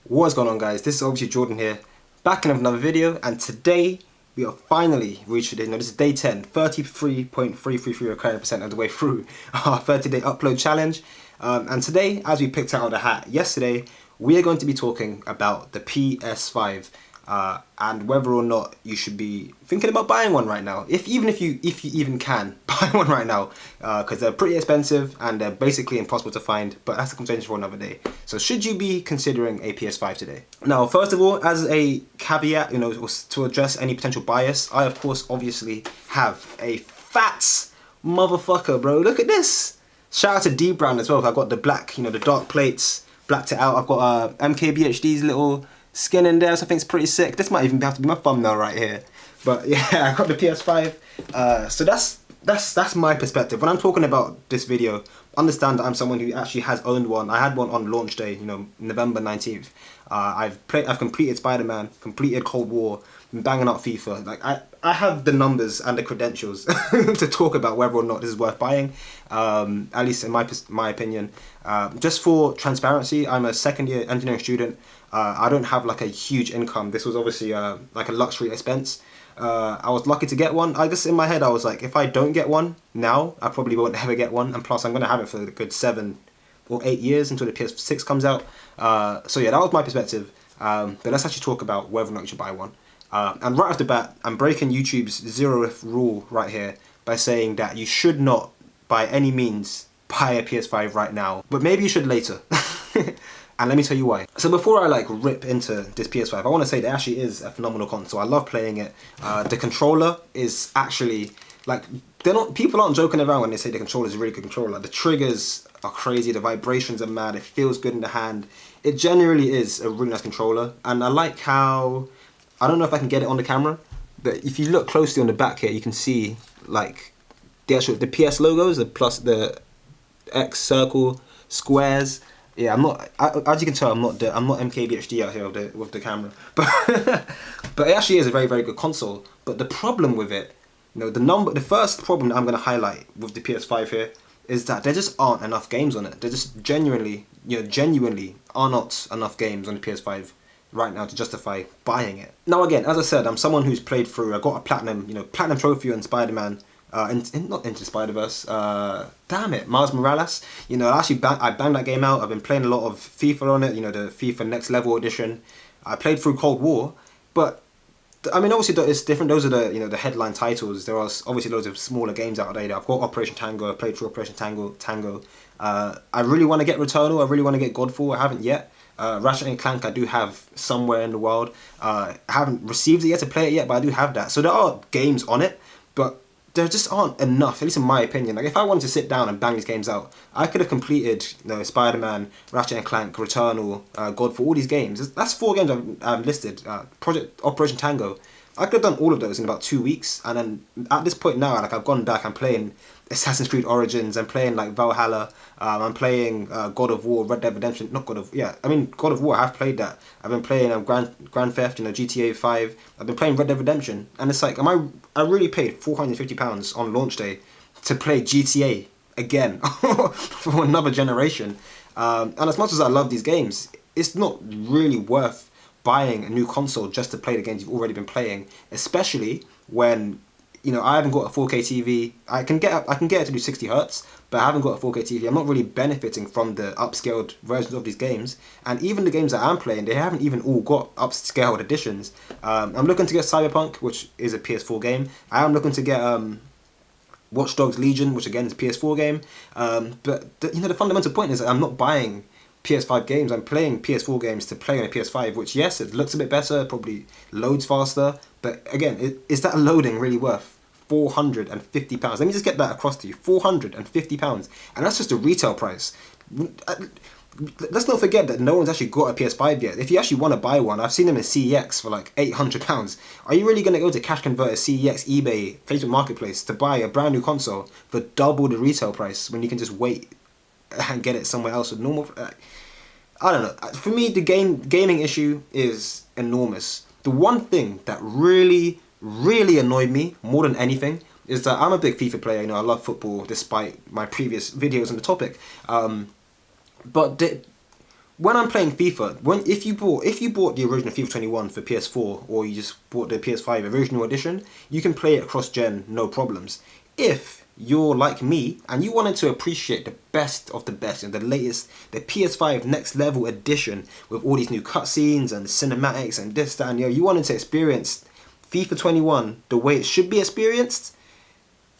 What's going on, guys? This is obviously Jordan here, back in another video, and today we are finally reached it. This is day 10, 33.333 recurring percent of the way through our 30-day upload challenge. And today, as we picked out of the hat yesterday, we are going to be talking about the PS5 and whether or not you should be thinking about buying one right now. Even if you even can buy one right now, because they're pretty expensive and they're basically impossible to find. But that's a conversation for another day. So should you be considering a PS5 today? Now, first of all, as a caveat, to address any potential bias, I of course obviously have a fat motherfucker, bro. Look at this. Shout out to D Brown as well. I've got the black, the dark plates, blacked it out. I've got MKBHD's little skin in there, so I think it's pretty sick. This might even have to be my thumbnail right here. But yeah, I got the PS5. So that's my perspective. When I'm talking about this video, understand that I'm someone who actually has owned one. I had one on launch day, November 19th. I've completed Spider-Man, completed Cold War, been banging out FIFA. Like I have the numbers and the credentials to talk about whether or not this is worth buying. At least in my opinion. Just for transparency, I'm a second year engineering student. I don't have like a huge income. This was obviously like a luxury expense. I was lucky to get one. I guess in my head I was like, if I don't get one now, I probably won't ever get one. And plus I'm going to have it for a good 7 or 8 years until the PS6 comes out. So yeah, that was my perspective. But let's actually talk about whether or not you should buy one. And right off the bat, I'm breaking YouTube's 0th rule right here by saying that you should not by any means buy a PS5 right now, but maybe you should later. And let me tell you why. So before I rip into this PS5, I want to say that it actually is a phenomenal console. I love playing it. The controller is actually people aren't joking around when they say the controller is a really good controller. The triggers are crazy, the vibrations are mad, it feels good in the hand. It genuinely is a really nice controller, and I like how, I don't know if I can get it on the camera, but if you look closely on the back here, you can see the PS logos, the plus, the X, circle, squares. Yeah, as you can tell, I'm not MKBHD out here with the camera, but but it actually is a very, very good console. But the problem with it, the first problem that I'm going to highlight with the PS5 here is that there just aren't enough games on it. There just genuinely are not enough games on the PS5 right now to justify buying it. Now again, as I said, I'm someone who's played through. I got a platinum trophy on Spider-Man. Not Into Spider-Verse, damn it, Miles Morales. I banged that game out. I've been playing a lot of FIFA on it, the FIFA Next Level edition. I played through Cold War, but I mean, obviously it's different. Those are the headline titles. There are obviously loads of smaller games out there. I've got Operation Tango. I played through Operation Tango. I really want to get Returnal. I really want to get Godfall. I haven't yet. Ratchet and Clank I do have somewhere in the world. I haven't received it yet to play it yet, but I do have that. So there are games on it, but there just aren't enough, at least in my opinion. If I wanted to sit down and bang these games out, I could have completed Spider-Man, Ratchet and Clank, Returnal, Godfall, all these games. That's 4 games I've listed. Project Operation Tango. I could have done all of those in about 2 weeks, and then at this point now, I've gone back. I'm playing Assassin's Creed Origins. I'm playing Valhalla. I'm playing God of War, Red Dead Redemption. Not God of God of War. I have played that. I've been playing Grand Theft, GTA 5. I've been playing Red Dead Redemption, and it's like, I really paid £450 on launch day to play GTA again for another generation. And as much as I love these games, it's not really worth buying a new console just to play the games you've already been playing, especially when I haven't got a 4K TV. I can get it to do 60 Hz, but I haven't got a 4K TV. I'm not really benefiting from the upscaled versions of these games, and even the games that I'm playing, they haven't even all got upscaled editions. I'm looking to get Cyberpunk, which is a PS4 game. I am looking to get Watch Dogs Legion, which again is a PS4 game. But the fundamental point is that I'm not buying PS5 games. I'm playing PS4 games to play on a PS5, which, yes, it looks a bit better, probably loads faster, but again, is that loading really worth £450? Let me just get that across to you. £450, and that's just the retail price. Let's not forget that no one's actually got a PS5 yet. If you actually want to buy one, I've seen them in CEX for £800. Are you really going to go to Cash Converter, CEX, eBay, Facebook Marketplace to buy a brand new console for double the retail price when you can just wait and get it somewhere else with normal? I don't know. For me, the gaming issue is enormous. The one thing that really annoyed me more than anything is that I'm a big FIFA player. I love football despite my previous videos on the topic. But when I'm playing FIFA, if you bought the original FIFA 21 for PS4, or you just bought the PS5 original edition, you can play it cross-gen, no problems. If you're like me and you wanted to appreciate the best of the best and the latest, the PS5 next level edition with all these new cutscenes and cinematics and this, that, and you wanted to experience FIFA 21 the way it should be experienced,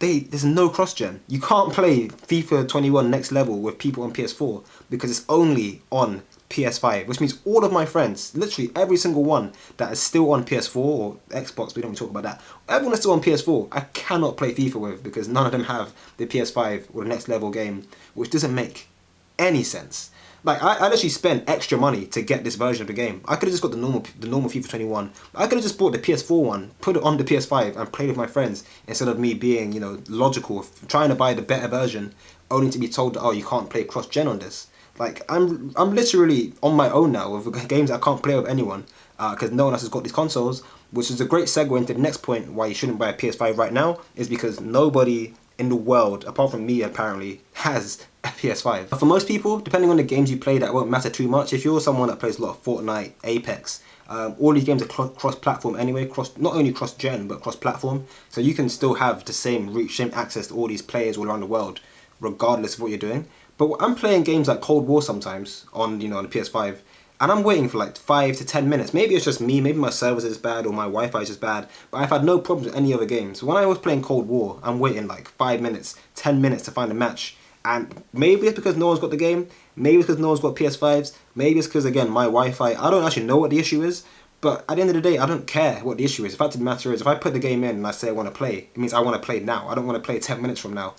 there's no cross-gen. You can't play FIFA 21 next level with people on PS4 because it's only on PS5, which means all of my friends, literally every single one that is still on PS4 or Xbox, we don't even talk about that, everyone that's still on PS4, I cannot play FIFA with because none of them have the PS5 or the next level game, which doesn't make any sense. Like, I literally spent extra money to get this version of the game. I could have just got the normal FIFA 21. I could have just bought the PS4 one, put it on the PS5 and played with my friends instead of me being, logical, trying to buy the better version, only to be told that, oh, you can't play cross-gen on this. Like, I'm literally on my own now with games I can't play with anyone because no one else has got these consoles, which is a great segue into the next point why you shouldn't buy a PS5 right now, is because nobody in the world, apart from me apparently, has a PS5. But for most people, depending on the games you play, that won't matter too much. If you're someone that plays a lot of Fortnite, Apex, all these games are cross-platform anyway, not only cross-gen, but cross-platform. So you can still have the same reach, same access to all these players all around the world, regardless of what you're doing. But I'm playing games like Cold War sometimes on, on the PS5, and I'm waiting for like 5 to 10 minutes. Maybe it's just me, maybe my servers is bad or my Wi-Fi is just bad, but I've had no problems with any other games. So when I was playing Cold War, I'm waiting like 5 minutes, 10 minutes to find a match. And maybe it's because no one's got the game, maybe it's because no one's got PS5s, maybe it's because, again, my Wi-Fi, I don't actually know what the issue is, but at the end of the day, I don't care what the issue is. The fact of the matter is, if I put the game in and I say I want to play, it means I want to play now. I don't want to play 10 minutes from now.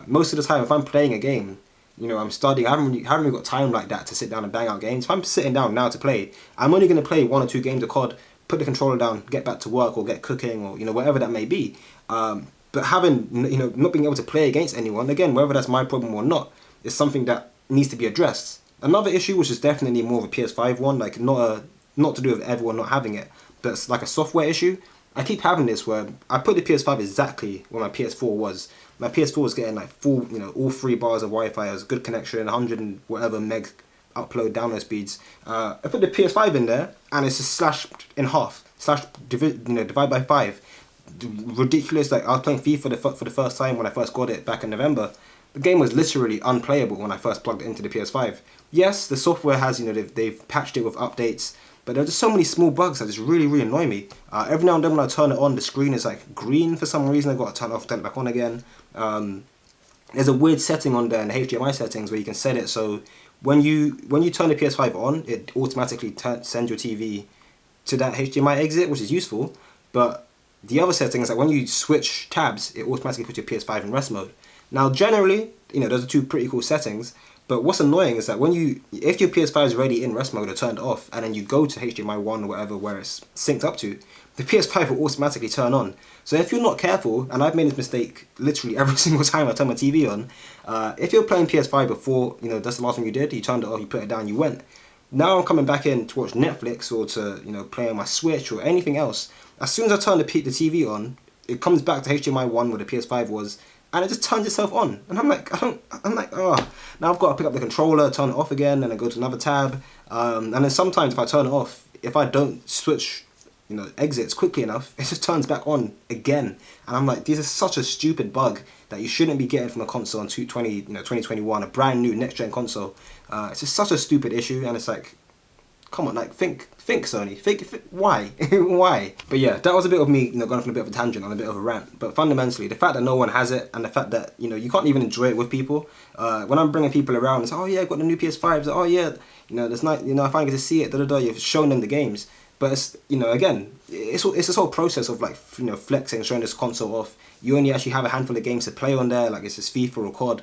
Most of the time, if I'm playing a game, I'm studying, I haven't really got time like that to sit down and bang out games. If I'm sitting down now to play, I'm only going to play 1 or 2 games of COD, put the controller down, get back to work or get cooking or, whatever that may be. But having, not being able to play against anyone, again, whether that's my problem or not, is something that needs to be addressed. Another issue, which is definitely more of a PS5 one, like not to do with everyone not having it, but it's like a software issue. I keep having this where I put the PS5 exactly where my PS4 was. My PS4 was getting like full, all 3 bars of Wi-Fi, it was good connection, 100 and whatever meg upload download speeds. I put the PS5 in there and it's just slashed in half, divide by 5. Ridiculous. Like, I was playing FIFA for the first time when I first got it back in November. The game was literally unplayable when I first plugged it into the PS5. Yes, the software has, they've patched it with updates, but there are just so many small bugs that just really, really annoy me. Every now and then when I turn it on, the screen is like green for some reason. I've got to turn it off, turn it back on again. There's a weird setting on there in the HDMI settings where you can set it so when you turn the PS5 on, it automatically sends your TV to that HDMI exit, which is useful. But the other setting is that when you switch tabs, it automatically puts your PS5 in rest mode. Now, generally, those are 2 pretty cool settings. But what's annoying is that if your PS5 is already in rest mode or turned off, and then you go to HDMI 1 or whatever where it's synced up to, the PS5 will automatically turn on. So if you're not careful, and I've made this mistake literally every single time I turn my TV on, if you're playing PS5 before, that's the last thing you did, you turned it off, you put it down, you went. Now I'm coming back in to watch Netflix or to, play on my Switch or anything else. As soon as I turn the TV on, it comes back to HDMI 1 where the PS5 was, and it just turns itself on. And I'm like, oh. Now I've got to pick up the controller, turn it off again, and then go to another tab. And then sometimes if I turn it off, if I don't switch, exits quickly enough, it just turns back on again. And I'm like, this is such a stupid bug that you shouldn't be getting from a console in 2021, a brand new next-gen console. It's just such a stupid issue, and it's like, come on, like, think Sony, think why? Why? But yeah, that was a bit of me, going on a bit of a tangent, on a bit of a rant. But fundamentally, the fact that no one has it, and the fact that, you can't even enjoy it with people. When I'm bringing people around, it's, oh yeah, I've got the new PS5, oh yeah, there's not, I finally get to see it, you've shown them the games. But it's, again, it's this whole process of like, flexing, showing this console off. You only actually have a handful of games to play on there, like it's just FIFA or COD.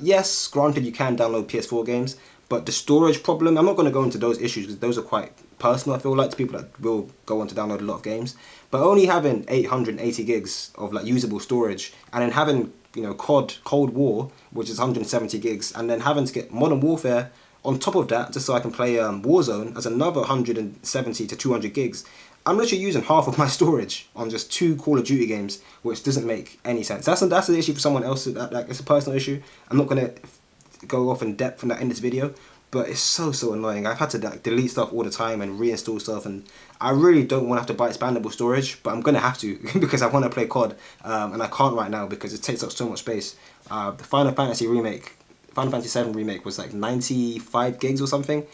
Yes, granted, you can download PS4 games, but the storage problem, I'm not going to go into those issues because those are quite personal, I feel like, to people that will go on to download a lot of games. But only having 880 gigs of like usable storage, and then having, COD Cold War, which is 170 gigs, and then having to get Modern Warfare on top of that, just so I can play Warzone as another 170 to 200 gigs. I'm literally using half of my storage on just 2 Call of Duty games, which doesn't make any sense. That's an issue for someone else. It's a personal issue. I'm not going to go off in depth on that in this video. but it's so annoying. I've had to like delete stuff all the time and reinstall stuff, and I really don't want to have to buy expandable storage, but I'm gonna have to because I want to play COD, and I can't right now because it takes up so much space. The Final Fantasy 7 remake was like 95 gigs or something.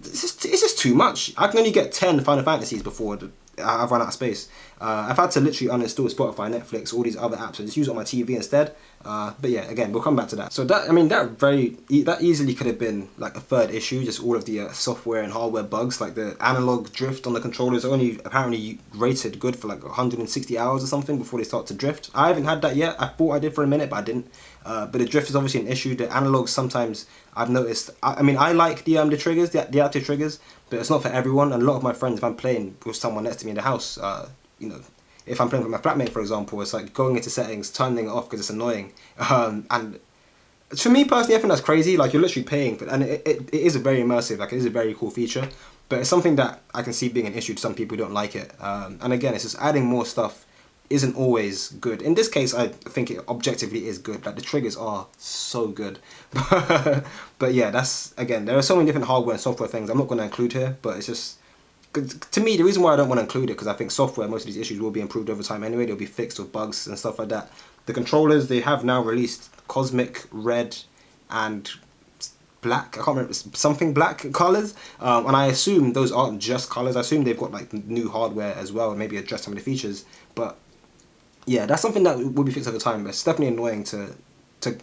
It's just too much. I can only get 10 Final Fantasies before I've run out of space. I've had to literally uninstall Spotify, Netflix, all these other apps, and just use it on my TV instead. But yeah, again, we'll come back to that. So that, I mean, that easily could have been like a third issue, just all of the software and hardware bugs, like the analog drift on the controllers only apparently rated good for like 160 hours or something before they start to drift. I haven't had that yet. I thought I did for a minute, but I didn't. But the drift is obviously an issue. The analogs sometimes I've noticed. I mean, I like the triggers, the active triggers, but it's not for everyone. And a lot of my friends, if I'm playing with someone next to me in the house, you know, if I'm playing with my flatmate, for example, it's like going into settings, turning it off because it's annoying. And for me personally, I think that's crazy. Like, you're literally paying for it, and it is a very immersive, like, it is a very cool feature. But it's something that I can see being an issue to some people who don't like it. And again, it's just adding more stuff isn't always good. In this case, I think it objectively is good. Like, the triggers are so good. But yeah, that's, again, there are so many different hardware and software things I'm not going to include here, but it's just, to me, the reason why I don't want to include it, because I think software, most of these issues will be improved over time anyway. They'll be fixed with bugs and stuff like that. The controllers, they have now released Cosmic, Red, and Black. I can't remember, something black colors. And I assume those aren't just colors. I assume they've got like new hardware as well, and maybe address some of the features. But yeah, that's something that will be fixed over time. But it's definitely annoying to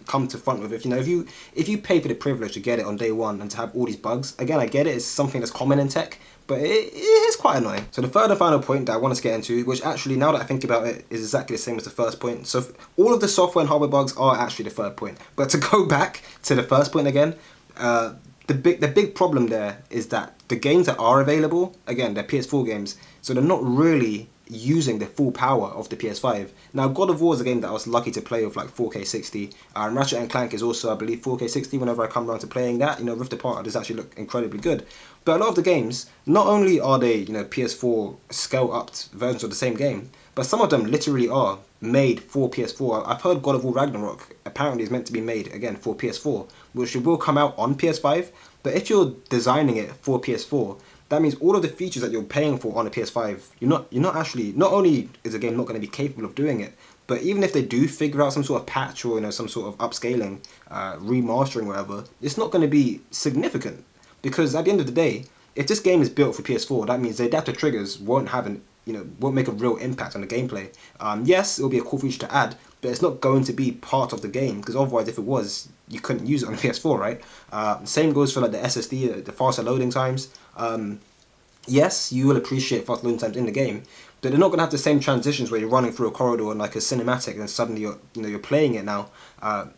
come to front with. If you pay for the privilege to get it on day one and to have all these bugs, again, I get it. It's something that's common in tech, but it is quite annoying. So the third and final point that I want us to get into, which actually, now that I think about it, is exactly the same as the first point. So all of the software and hardware bugs are actually the third point. But to go back to the first point again, the big problem there is that the games that are available, again, they're PS4 games, so they're not really using the full power of the PS5. Now, God of War is a game that I was lucky to play with like 4K 60, and Ratchet and Clank is also, I believe, 4K 60. Whenever I come around to playing that, Rift Apart does actually look incredibly good. But a lot of the games, not only are they, PS4 scale-upped versions of the same game, but some of them literally are made for PS4. I've heard God of War Ragnarok apparently is meant to be made, again, for PS4, which will come out on PS5. But if you're designing it for PS4, that means all of the features that you're paying for on a PS5, not only is the game not going to be capable of doing it, but even if they do figure out some sort of patch or some sort of upscaling, remastering, whatever, it's not going to be significant. Because at the end of the day, if this game is built for PS4, that means the adaptive triggers won't make a real impact on the gameplay. Yes, it'll be a cool feature to add, but it's not going to be part of the game, because otherwise, if it was, you couldn't use it on the PS4, right? Same goes for like the SSD, the faster loading times. Yes, you will appreciate fast loading times in the game, but they're not going to have the same transitions where you're running through a corridor and like a cinematic, and suddenly you're playing it now,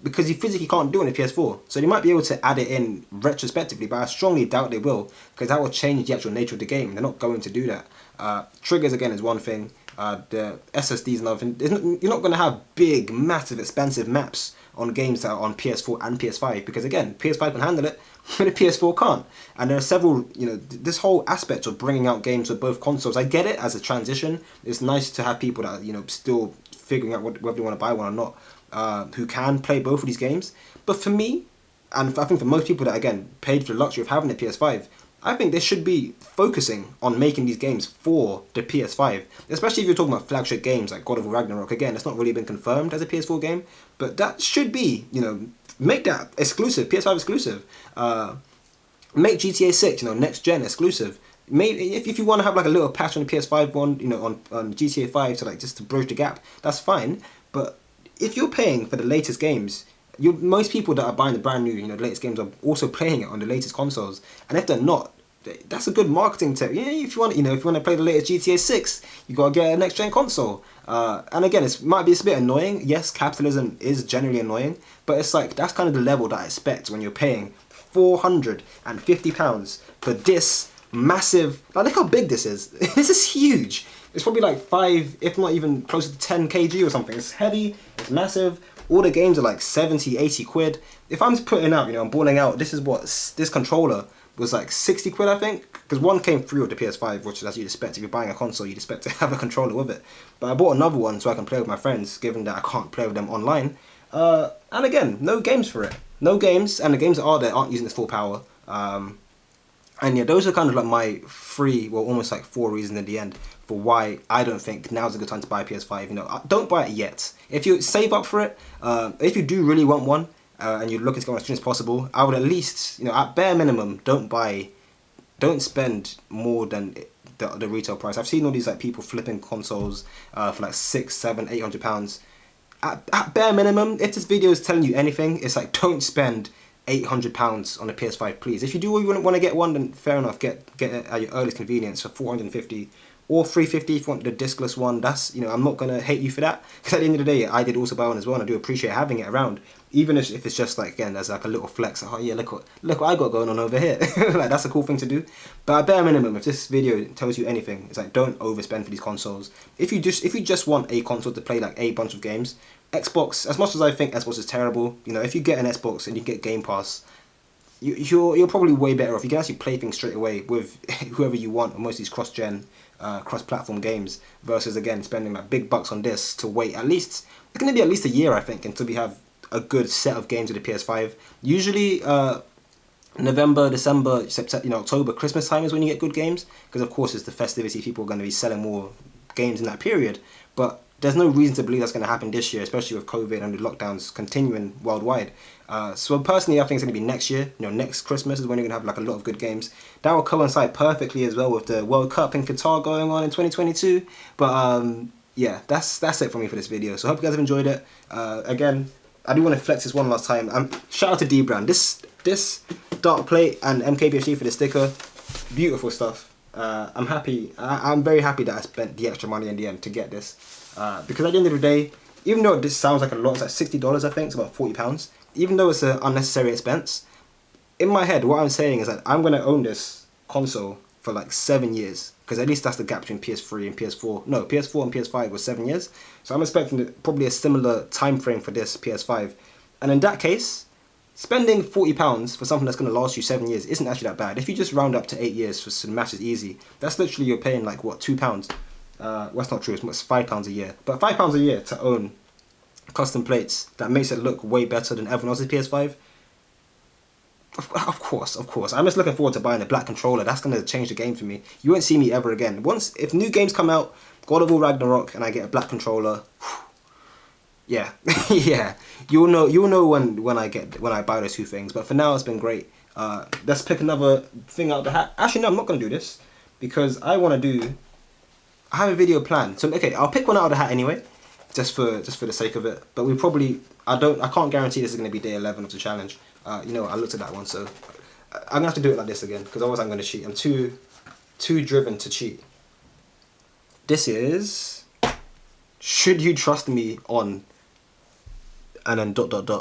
because you physically can't do it on the PS4. So they might be able to add it in retrospectively, but I strongly doubt they will, because that will change the actual nature of the game. They're not going to do that. Triggers, again, is one thing. The SSD is another thing. You're not going to have big, massive, expensive maps on games that are on PS4 and PS5, because again, PS5 can handle it, but the PS4 can't. And there are several, this whole aspect of bringing out games with both consoles, I get it as a transition. It's nice to have people that are, still figuring out whether they want to buy one or not, who can play both of these games. But for me, and I think for most people that, again, paid for the luxury of having a PS5, I think they should be focusing on making these games for the PS5, especially if you're talking about flagship games like God of War Ragnarok. Again, it's not really been confirmed as a PS4 game, but that should be, make that exclusive, PS5 exclusive. Make GTA 6, next gen exclusive. If you want to have like a little patch on the PS5 one, on GTA 5 to just to bridge the gap, that's fine. But if you're paying for the latest games, most people that are buying the brand new, the latest games are also playing it on the latest consoles. And if they're not, that's a good marketing tip. Yeah, if you want, if you want to play the latest GTA 6, you gotta get a next gen console. And again, it's a bit annoying. Yes, capitalism is generally annoying, but it's like that's kind of the level that I expect when you're paying £450 for this massive. Like, look how big this is. This is huge. It's probably like 5, if not even closer to 10 kg or something. It's heavy. It's massive. All the games are like 70, 80 quid. If I'm putting out, I'm balling out, this controller was like 60 quid, I think, because one came free with the PS5, which is as you'd expect. If you're buying a console, you'd expect to have a controller with it. But I bought another one so I can play with my friends, given that I can't play with them online. And again, no games for it. No games, and the games that are there aren't using its full power. And yeah, those are kind of like my three, well, almost like four reasons in the end for why I don't think now's a good time to buy a PS5. You know, don't buy it yet. If you save up for it, if you do really want one and you're looking to go as soon as possible, I would at least, you know, at bare minimum, don't spend more than the retail price. I've seen all these like people flipping consoles for like £600, £700, £800. At bare minimum, if this video is telling you anything, it's like don't spend £800 on a PS5, please. If you do want to get one, then fair enough, get it at your earliest convenience for $450 or $350 if you want the discless one. That's, you know, I'm not gonna hate you for that, because at the end of the day, I did also buy one as well, and I do appreciate having it around, even if it's just like, again, there's like a little flex. Oh yeah, look what I got going on over here. Like, that's a cool thing to do. But at bare minimum, if this video tells you anything, it's like don't overspend for these consoles. If you just want a console to play like a bunch of games, Xbox, as much as I think Xbox is terrible, you know, if you get an Xbox and you get Game Pass, you're probably way better off. You can actually play things straight away with whoever you want on most of these cross-gen, cross-platform games, versus, again, spending like big bucks on this to wait at least, it's going to be at least a year, I think, until we have a good set of games with the PS5. Usually, November, December, September, you know, October, Christmas time is when you get good games, because of course it's the festivity, people are going to be selling more games in that period, but there's no reason to believe that's going to happen this year, especially with COVID and the lockdowns continuing worldwide. So personally, I think it's going to be next year. You know, next Christmas is when you're going to have like a lot of good games. That will coincide perfectly as well with the World Cup in Qatar going on in 2022. But yeah, that's it for me for this video. So I hope you guys have enjoyed it. Again, I do want to flex this one last time. Shout out to D-Brand. This dark plate and MKBHD for the sticker, beautiful stuff. I'm happy. I'm very happy that I spent the extra money in the end to get this. Because at the end of the day, even though this sounds like a lot, it's like $60 I think, it's about £40. Even though it's an unnecessary expense, in my head what I'm saying is that I'm going to own this console for like 7 years. Because at least that's the gap between PS3 and PS4. No, PS4 and PS5 was 7 years. So I'm expecting probably a similar time frame for this PS5. And in that case, spending £40 for something that's going to last you 7 years isn't actually that bad. If you just round up to 8 years for the math is easy, that's literally you're paying like, what, £2? Well, that's not true, it's £5 a year. But £5 a year to own custom plates that makes it look way better than everyone else's PS5. Of course. I'm just looking forward to buying a black controller. That's going to change the game for me. You won't see me ever again. If new games come out, God of War Ragnarok, and I get a black controller, yeah, yeah, you'll know when I buy those two things. But for now, it's been great. Let's pick another thing out of the hat. Actually, no, I'm not going to do this because I have a video planned. So okay, I'll pick one out of the hat anyway, just for the sake of it. But I can't guarantee this is going to be day 11 of the challenge. You know, I looked at that one, so I'm gonna have to do it like this again because otherwise I'm gonna cheat. I'm too driven to cheat. This is should you trust me on, and then ...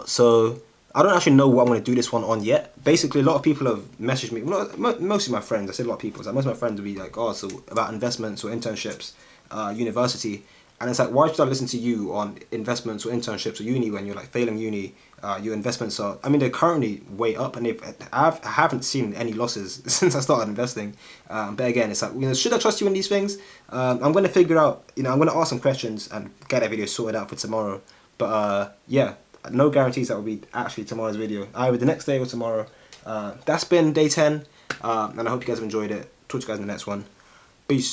So I don't actually know what I'm gonna do this one on yet. Basically, a lot of people have messaged me. Well, most of my friends. I said a lot of people. Like most of my friends will be like, "Oh, so about investments or internships, university." And it's like, why should I listen to you on investments or internships or uni when you're like failing uni? Your investments are, I mean, they're currently way up, and I haven't seen any losses since I started investing. But again, it's like, you know, should I trust you in these things? I'm going to figure out, you know, I'm going to ask some questions and get that video sorted out for tomorrow. But yeah, no guarantees that will be actually tomorrow's video, either the next day or tomorrow. That's been day 10, and I hope you guys have enjoyed it. Talk to you guys in the next one. Peace.